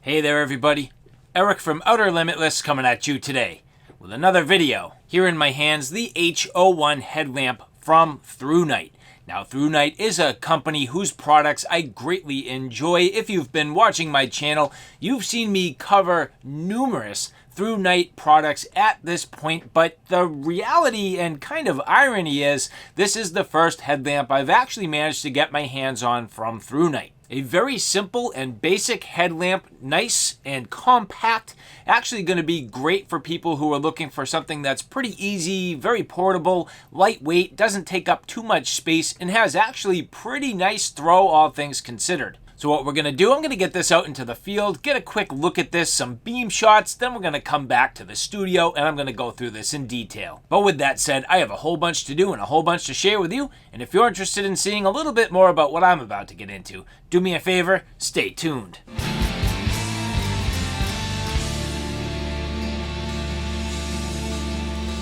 Hey there everybody, Eric from Outer Limitless coming at you today with another video. Here in my hands, the H01 headlamp from Thrunite. Now Thrunite is a company whose products I greatly enjoy. If you've been watching my channel, you've seen me cover numerous Thrunite products at this point, but the reality and kind of irony is this is the first headlamp I've actually managed to get my hands on from Thrunite. A very simple and basic headlamp, nice and compact, actually going to be great for people who are looking for something that's pretty easy, very portable, lightweight, doesn't take up too much space, and has actually pretty nice throw, all things considered. So what we're going to do, I'm going to get this out into the field, get a quick look at this, some beam shots, then we're going to come back to the studio and I'm going to go through this in detail. But with that said, I have a whole bunch to do and a whole bunch to share with you, and if you're interested in seeing a little bit more about what I'm about to get into, do me a favor, stay tuned.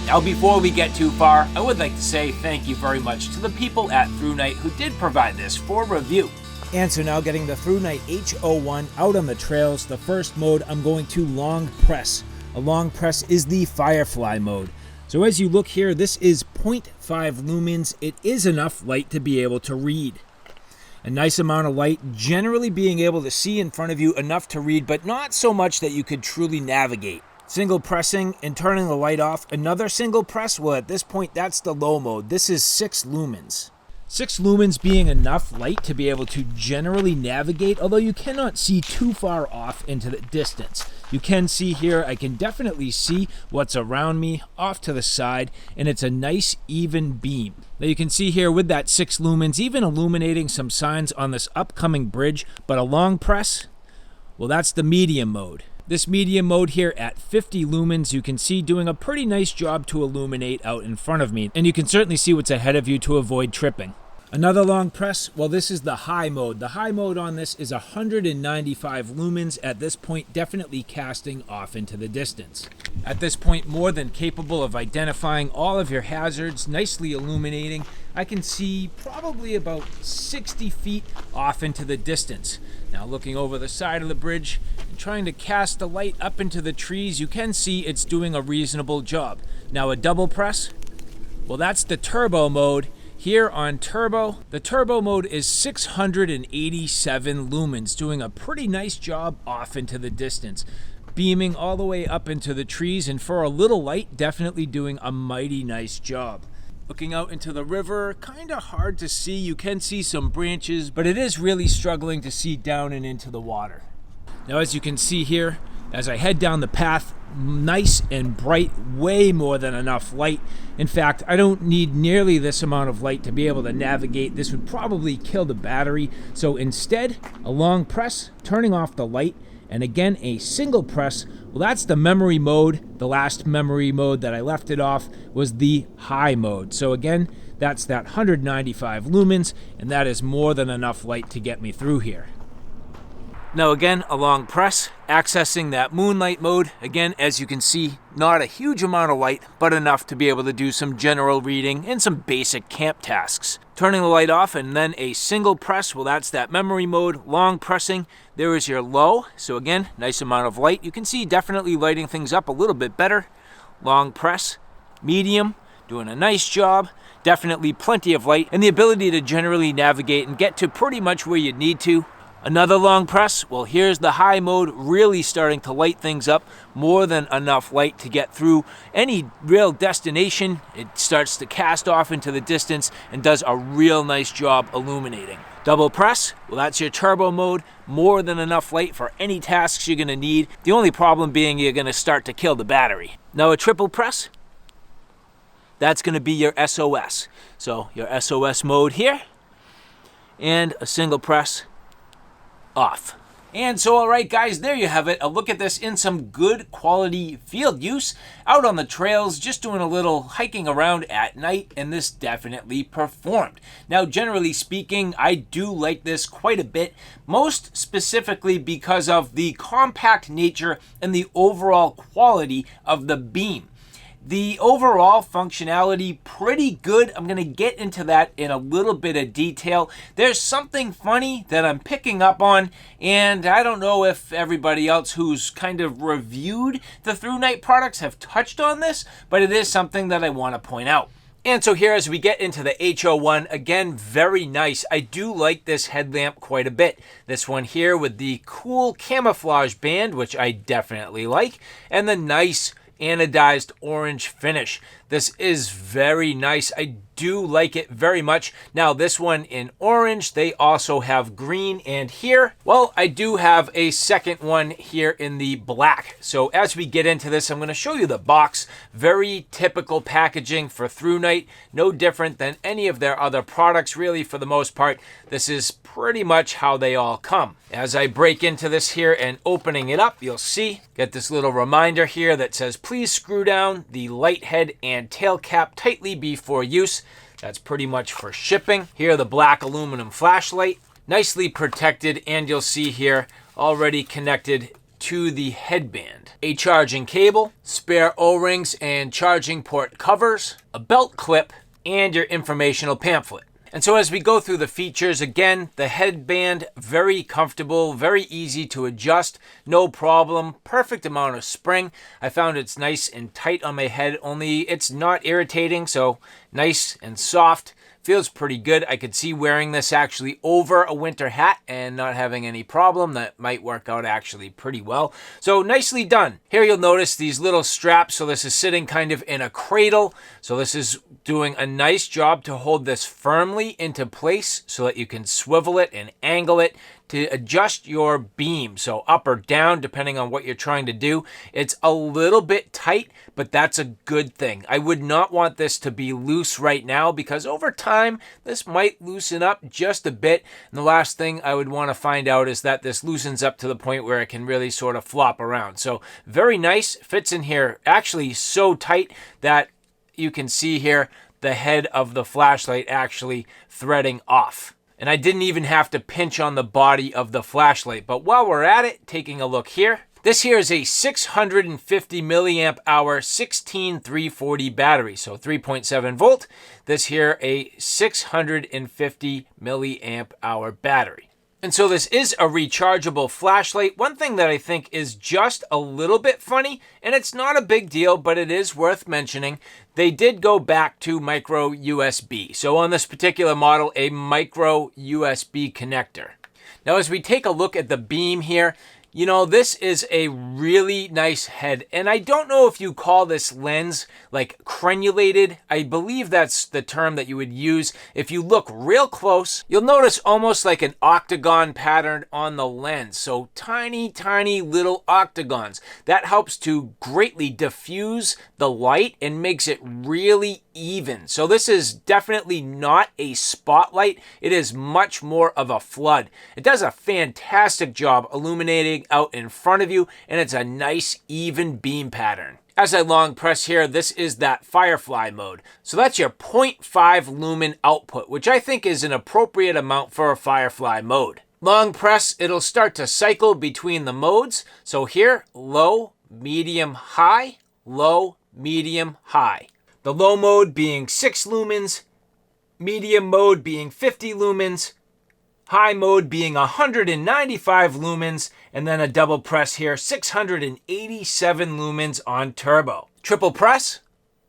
Now before we get too far, I would like to say thank you very much to the people at Thrunite who did provide this for review. And so now getting the Thrunite H01 out on the trails, the first mode I'm going to long press. A long press is the Firefly mode. So as you look here, this is 0.5 lumens. It is enough light to be able to read. A nice amount of light, generally being able to see in front of you enough to read, but not so much that you could truly navigate. Single pressing and turning the light off. Another single press, well at this point that's the low mode. This is 6 lumens. 6 lumens being enough light to be able to generally navigate, although you cannot see too far off into the distance. You can see here, I can definitely see what's around me off to the side, and it's a nice even beam. Now you can see here with that 6 lumens, even illuminating some signs on this upcoming bridge, but a long press, well that's the medium mode. This medium mode here at 50 lumens, you can see doing a pretty nice job to illuminate out in front of me, and you can certainly see what's ahead of you to avoid tripping. Another long press, well this is the high mode. The high mode on this is 195 lumens at this point, definitely casting off into the distance. At this point, more than capable of identifying all of your hazards, nicely illuminating. I can see probably about 60 feet off into the distance. Now looking over the side of the bridge and trying to cast the light up into the trees, you can see it's doing a reasonable job. Now a double press, well that's the turbo mode. Here on turbo, the turbo mode is 687 lumens, doing a pretty nice job off into the distance, beaming all the way up into the trees, and for a little light, definitely doing a mighty nice job. Looking out into the river, kind of hard to see. You can see some branches, but it is really struggling to see down and into the water. Now as you can see here, as I head down the path, nice and bright, way more than enough light. In fact, I don't need nearly this amount of light to be able to navigate. This would probably kill the battery. So instead, a long press, turning off the light, and again a single press. Well, that's the memory mode. The last memory mode that I left it off was the high mode. So again, that's that 195 lumens, and that is more than enough light to get me through here. Now again, a long press, accessing that moonlight mode. Again, as you can see, not a huge amount of light, but enough to be able to do some general reading and some basic camp tasks. Turning the light off and then a single press, well that's that memory mode. Long pressing, there is your low. So again, nice amount of light. You can see definitely lighting things up a little bit better. Long press, medium, doing a nice job. Definitely plenty of light and the ability to generally navigate and get to pretty much where you need to. Another long press, well here's the high mode, really starting to light things up, more than enough light to get through any real destination. It starts to cast off into the distance and does a real nice job illuminating. Double press, well that's your turbo mode, more than enough light for any tasks you're going to need. The only problem being you're going to start to kill the battery. Now a triple press, that's going to be your SOS. So your SOS mode here, and a single press, off. And so alright guys, there you have it, a look at this in some good quality field use, out on the trails, just doing a little hiking around at night, and this definitely performed. Now generally speaking, I do like this quite a bit, most specifically because of the compact nature and the overall quality of the beam. The overall functionality, pretty good. I'm going to get into that in a little bit of detail. There's something funny that I'm picking up on, and I don't know if everybody else who's kind of reviewed the Thrunite products have touched on this, but it is something that I want to point out. And so here, as we get into the H01, again, very nice. I do like this headlamp quite a bit. This one here with the cool camouflage band, which I definitely like, and the nice anodized orange finish. This is very nice. I do like it very much. Now this one in orange, they also have green, and here, well, I do have a second one here in the black. So as we get into this, I'm going to show you the box. Very typical packaging for Thrunite, no different than any of their other products really for the most part. This is pretty much how they all come. As I break into this here and opening it up, you'll see, get this little reminder here that says, please screw down the light head and tail cap tightly before use. That's pretty much for shipping. Here, the black aluminum flashlight, nicely protected, and you'll see here, already connected to the headband. A charging cable, spare O-rings and charging port covers, a belt clip, and your informational pamphlet. And so as we go through the features, again, the headband, very comfortable, very easy to adjust, no problem, perfect amount of spring. I found it's nice and tight on my head, only it's not irritating, so nice and soft. Feels pretty good. I could see wearing this actually over a winter hat and not having any problem. That might work out actually pretty well. So nicely done. Here you'll notice these little straps. So this is sitting kind of in a cradle. So this is doing a nice job to hold this firmly into place so that you can swivel it and angle it to adjust your beam, so up or down depending on what you're trying to do. It's a little bit tight, but that's a good thing. I would not want this to be loose right now because over time this might loosen up just a bit. And the last thing I would want to find out is that this loosens up to the point where it can really sort of flop around. So very nice, fits in here actually so tight that you can see here the head of the flashlight actually threading off. And I didn't even have to pinch on the body of the flashlight. But while we're at it, taking a look here, this here is a 650 milliamp hour 16340 battery, so 3.7 volt. This here a 650 milliamp hour battery. And so this is a rechargeable flashlight. One thing that I think is just a little bit funny, and it's not a big deal, but it is worth mentioning, they did go back to micro USB. So on this particular model, a micro USB connector. Now as we take a look at the beam here, you know, this is a really nice head, and I don't know if you call this lens like crenulated. I believe that's the term that you would use. If you look real close, you'll notice almost like an octagon pattern on the lens. So tiny, tiny little octagons. That helps to greatly diffuse the light and makes it really even. So this is definitely not a spotlight. It is much more of a flood. It does a fantastic job illuminating out in front of you, and it's a nice even beam pattern. As I long press here, this is that firefly mode. So that's your 0.5 lumen output, which I think is an appropriate amount for a firefly mode. Long press, it'll start to cycle between the modes. So here, low, medium, high, low, medium, high. The low mode being 6 lumens, medium mode being 50 lumens, high mode being 195 lumens, and then a double press here, 687 lumens on turbo. Triple press,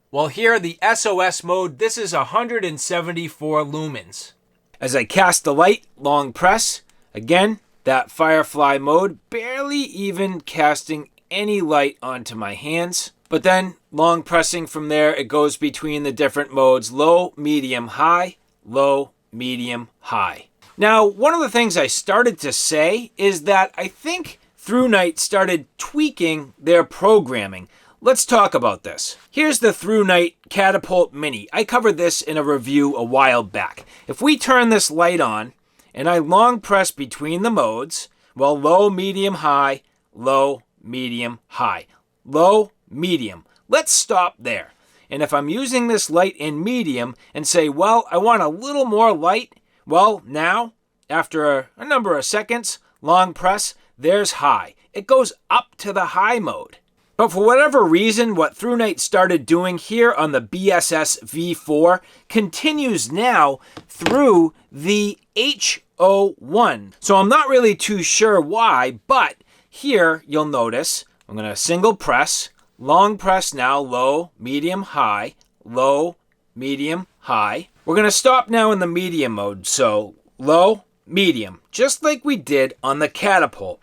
well here the SOS mode, this is 174 lumens. As I cast the light, long press, again, that firefly mode, barely even casting any light onto my hands. But then long pressing from there, it goes between the different modes, low, medium, high, low, medium, high. Now, one of the things I started to say is that I think Thrunite started tweaking their programming. Let's talk about this. Here's the Thrunite Catapult Mini. I covered this in a review a while back. If we turn this light on and I long press between the modes, well, low, medium, high, low, medium, high, low, medium. Let's stop there. And if I'm using this light in medium and say, well, I want a little more light, well, now, after a number of seconds, long press, there's high. It goes up to the high mode. But for whatever reason, what Thrunite started doing here on the BSS V4 continues now through the H01. So I'm not really too sure why, but here you'll notice I'm going to single press, long press now, low, medium, high, low, medium, high. We're going to stop now in the medium mode, so low, medium, just like we did on the catapult.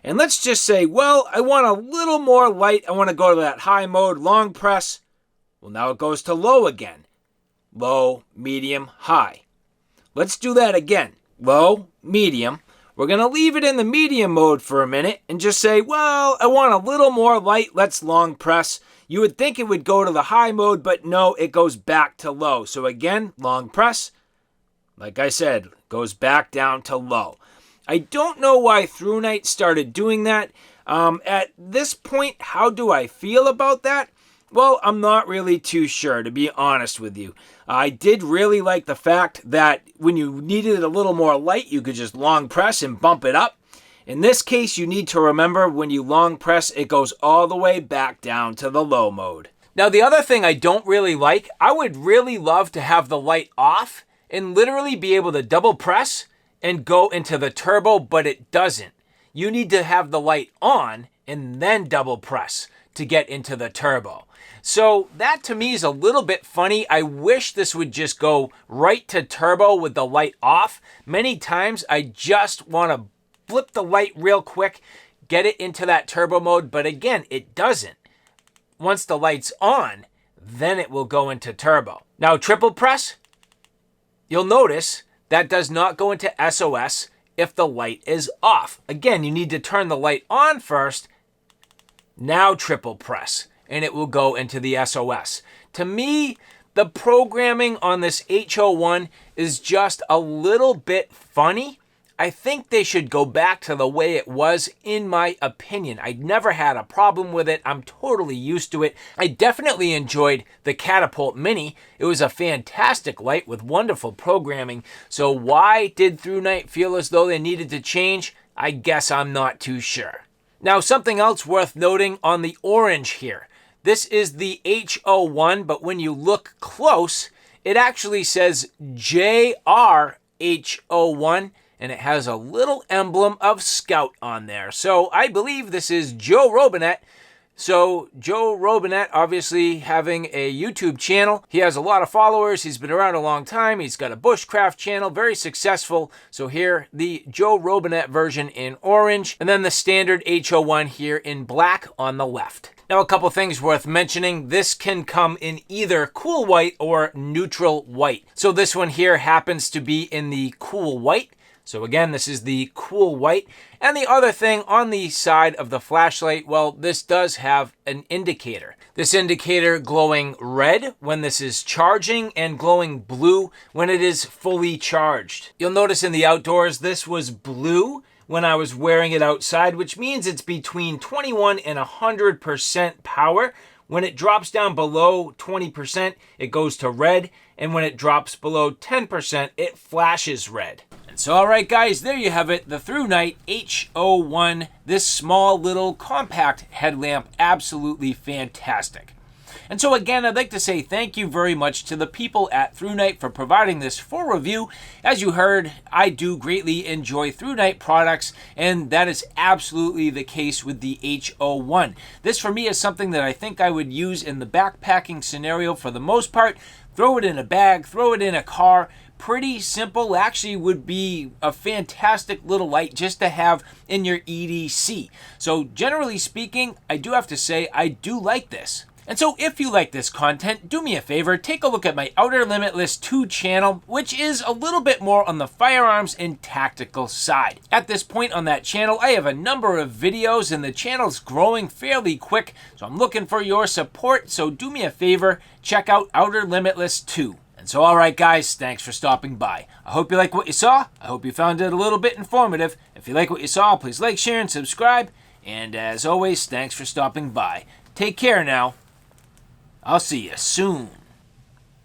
And let's just say, well, I want a little more light. I want to go to that high mode, long press. Well, now it goes to low again. Low, medium, high. Let's do that again. Low, medium. We're going to leave it in the medium mode for a minute and just say, well, I want a little more light. Let's long press. You would think it would go to the high mode, but no, it goes back to low. So again, long press. Like I said, goes back down to low. I don't know why Thrunite started doing that. At this point, how do I feel about that? Well, I'm not really too sure, to be honest with you. I did really like the fact that when you needed a little more light, you could just long press and bump it up. In this case, you need to remember when you long press, it goes all the way back down to the low mode. Now, the other thing I don't really like, I would really love to have the light off and literally be able to double press and go into the turbo, but it doesn't. You need to have the light on and then double press to get into the turbo. So that to me is a little bit funny. I wish this would just go right to turbo with the light off. Many times I just want to flip the light real quick, get it into that turbo mode, but again, it doesn't. Once the light's on, then it will go into turbo. Now triple press, you'll notice that does not go into SOS if the light is off. Again, you need to turn the light on first, now triple press, and it will go into the SOS. To me, the programming on this H01 is just a little bit funny. I think they should go back to the way it was, in my opinion. I never had a problem with it. I'm totally used to it. I definitely enjoyed the Catapult Mini. It was a fantastic light with wonderful programming. So why did Thrunite feel as though they needed to change? I guess I'm not too sure. Now, something else worth noting on the orange here. This is the H01, but when you look close, it actually says JRH01. And it has a little emblem of Scout on there. So I believe this is Joe Robinet. So Joe Robinet, obviously having a YouTube channel. He has a lot of followers. He's been around a long time. He's got a bushcraft channel, very successful. So here, the Joe Robinet version in orange. And then the standard H01 here in black on the left. Now, a couple things worth mentioning. This can come in either cool white or neutral white. So this one here happens to be in the cool white. So again, this is the cool white. And the other thing on the side of the flashlight, well, this does have an indicator. This indicator glowing red when this is charging and glowing blue when it is fully charged. You'll notice in the outdoors, this was blue when I was wearing it outside, which means it's between 21 and 100% power. When it drops down below 20%, it goes to red. And when it drops below 10%, it flashes red. So all right, guys, there you have it, the Thrunite H01, this small little compact headlamp, absolutely fantastic. And so again, I'd like to say thank you very much to the people at Thrunite for providing this for review. As you heard, I do greatly enjoy Thrunite products, and that is absolutely the case with the H01. This for me is something that I think I would use in the backpacking scenario for the most part. Throw it in a bag, throw it in a car. Pretty simple, actually would be a fantastic little light just to have in your EDC. So generally speaking, I do have to say I do like this. And so if you like this content, do me a favor, take a look at my Outer Limitless 2 channel, which is a little bit more on the firearms and tactical side. At this point on that channel, I have a number of videos and the channel's growing fairly quick, so I'm looking for your support. So do me a favor, check out Outer Limitless 2. And so, all right, guys, thanks for stopping by. I hope you like what you saw. I hope you found it a little bit informative. If you like what you saw, please like, share, and subscribe. And as always, thanks for stopping by. Take care now. I'll see you soon.